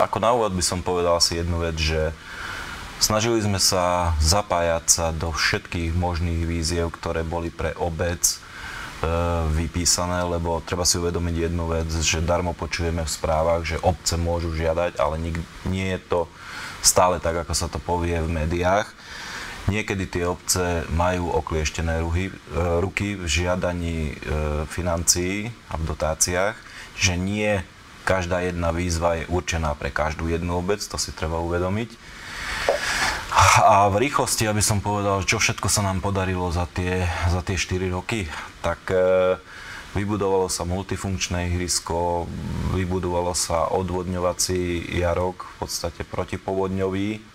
Ako na úvod by som povedal si jednu vec, že snažili sme sa zapájať sa do všetkých možných víziev, ktoré boli pre obec vypísané, lebo treba si uvedomiť jednu vec, že darmo počujeme v správach, že obce môžu žiadať, ale nie je to stále tak, ako sa to povie v médiách. Niekedy tie obce majú oklieštené ruky v žiadaní financií a v dotáciách, že nie každá jedna výzva je určená pre každú jednu obec, to si treba uvedomiť. A v rýchlosti, aby som povedal, čo všetko sa nám podarilo za tie 4 roky, tak vybudovalo sa multifunkčné ihrisko, vybudovalo sa odvodňovací jarok, v podstate protipovodňový.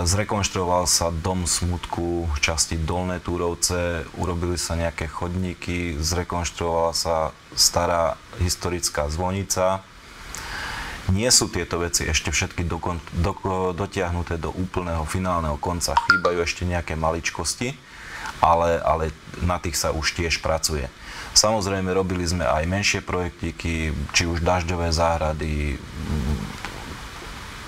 Zrekonštruoval sa dom smutku v časti Dolné Túrovce, urobili sa nejaké chodníky, zrekonštruovala sa stará historická zvonica. Nie sú tieto veci ešte všetky dotiahnuté do úplného finálneho konca. Chýbajú ešte nejaké maličkosti, ale na tých sa už tiež pracuje. Samozrejme, robili sme aj menšie projektíky, či už dažďové záhrady,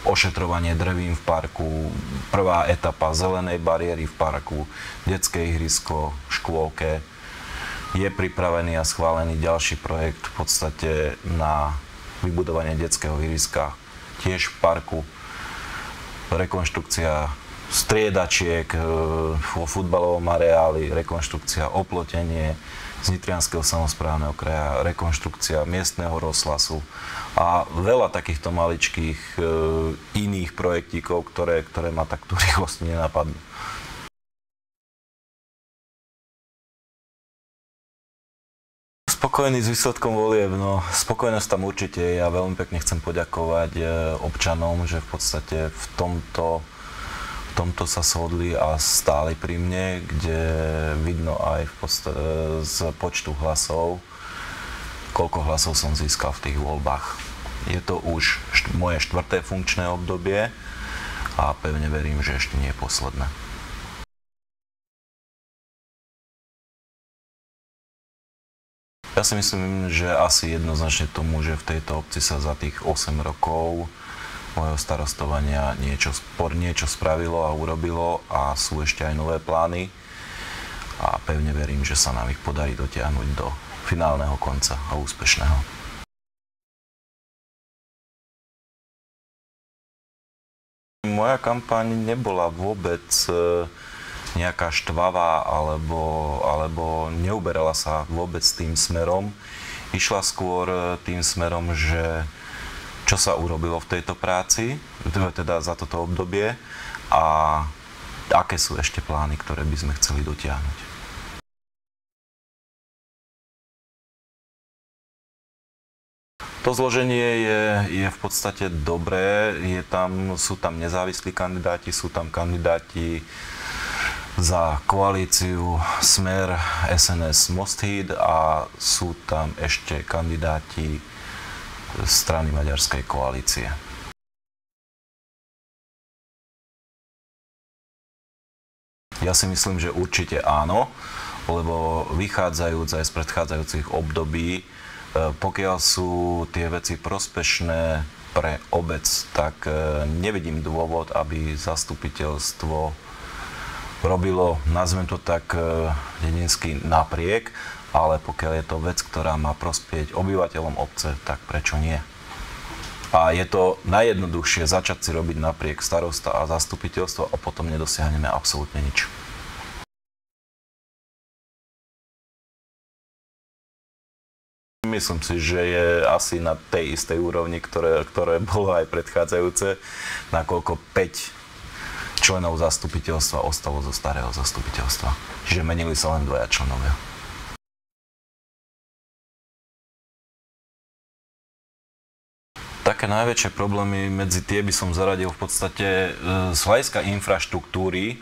ošetrovanie drevín v parku, prvá etapa zelenej bariéry v parku, detské ihrisko v škôlke. Je pripravený a schválený ďalší projekt v podstate na vybudovanie detského ihriska tiež v parku. Rekonštrukcia striedačiek vo futbalovom areáli, rekonštrukcia oplotenie z Nitrianskeho samosprávneho kraja, rekonštrukcia miestneho rozhlasu a veľa takýchto maličkých iných projektíkov, ktoré ma tak tu rýchlosti nenapadnú. Spokojný s výsledkom volieb, no spokojnosť tam určite je. Ja veľmi pekne chcem poďakovať občanom, že v podstate v tomto sa shodli a stáli pri mne, kde vidno aj z počtu hlasov, koľko hlasov som získal v tých voľbách. Je to už moje 4. funkčné obdobie a pevne verím, že ešte nie je posledné. Ja si myslím, že asi jednoznačne to môže v tejto obci sa za tých 8 rokov môjho starostovania niečo spravilo a urobilo a sú ešte aj nové plány a pevne verím, že sa nám ich podarí dotiahnuť do finálneho konca a úspešného. Moja kampaň nebola vôbec nejaká štvavá alebo neuberala sa vôbec tým smerom. Išla skôr tým smerom, že čo sa urobilo v tejto práci, teda za toto obdobie a aké sú ešte plány, ktoré by sme chceli dotiahnuť. To zloženie je v podstate dobré, sú tam nezávislí kandidáti, sú tam kandidáti za koalíciu Smer, SNS, Most Híd a sú tam ešte kandidáti strany Maďarskej koalície. Ja si myslím, že určite áno, lebo vychádzajúc aj z predchádzajúcich období, pokiaľ sú tie veci prospešné pre obec, tak nevidím dôvod, aby zastupiteľstvo robilo, nazvem to tak dedinsky, napriek, ale pokiaľ je to vec, ktorá má prospieť obyvateľom obce, tak prečo nie? A je to najjednoduchšie začať si robiť napriek starosta a zastupiteľstvo a potom nedosiahneme absolútne nič. Myslím si, že je asi na tej istej úrovni, ktoré bolo aj predchádzajúce, nakoľko 5 členov zastupiteľstva ostalo zo starého zastupiteľstva. Čiže menili sa len 2 členovia. Také najväčšie problémy medzi tie by som zaradil v podstate z hľadiska infraštruktúry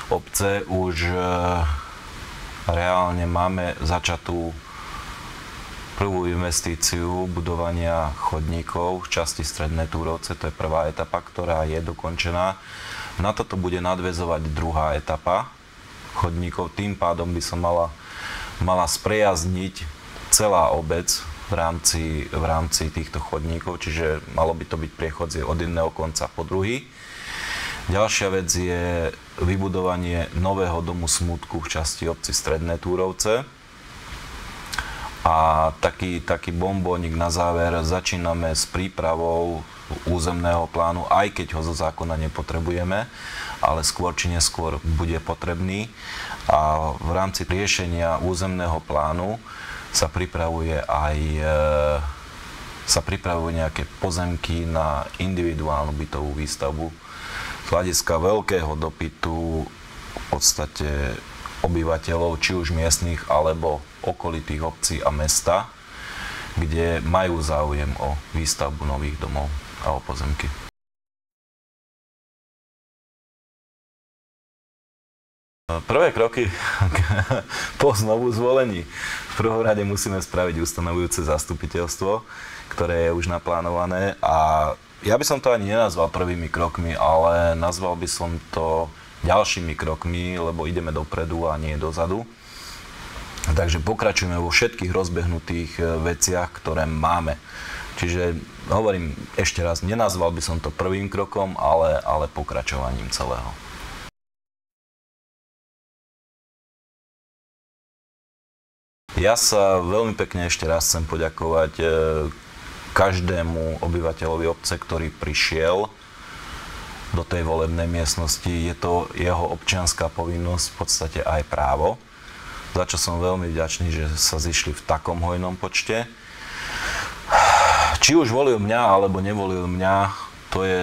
obce už reálne máme začatú prvú investíciu budovania chodníkov v časti Stredné Túrovce, to je prvá etapa, ktorá je dokončená. Na toto bude nadväzovať druhá etapa chodníkov, tým pádom by sa mala sprejazniť celá obec v rámci týchto chodníkov, čiže malo by to byť priechodzie od jedného konca po druhý. Ďalšia vec je vybudovanie nového domu smutku v časti obci Stredné Túrovce. A taký bombónik na záver, začíname s prípravou územného plánu, aj keď ho zo zákona nepotrebujeme, ale skôr či neskôr bude potrebný. A v rámci riešenia územného plánu sa pripravujú nejaké pozemky na individuálnu bytovú výstavbu. Z hľadiska veľkého dopytu v podstate obyvateľov, či už miestnych, alebo okolitých obcí a mesta, kde majú záujem o výstavbu nových domov a o pozemky. Prvé kroky po znovu zvolení. V prvom rade musíme spraviť ustanovujúce zastupiteľstvo, ktoré je už naplánované, a ja by som to ani nenazval prvými krokmi, ale nazval by som to ďalšími krokmi, lebo ideme dopredu a nie dozadu. Takže pokračujeme vo všetkých rozbehnutých veciach, ktoré máme. Čiže hovorím ešte raz, nenazval by som to prvým krokom, ale pokračovaním celého. Ja sa veľmi pekne ešte raz chcem poďakovať každému obyvateľovi obce, ktorý prišiel do tej volebnej miestnosti. Je to jeho občianská povinnosť, v podstate aj právo, za čo som veľmi vďačný, že sa zišli v takom hojnom počte. Či už volil mňa, alebo nevolil mňa,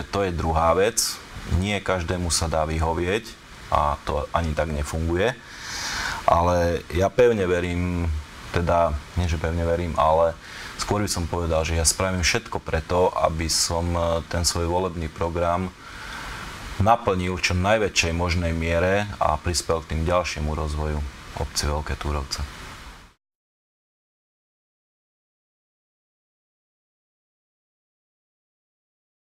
to je druhá vec. Nie každému sa dá vyhovieť a to ani tak nefunguje. Ale ja pevne verím, teda nie, že pevne verím, ale skôr by som povedal, že ja spravím všetko preto, aby som ten svoj volebný program naplnil v čo najväčšej možnej miere a prispel k tým ďalšiemu rozvoju obci Veľké Túrovce.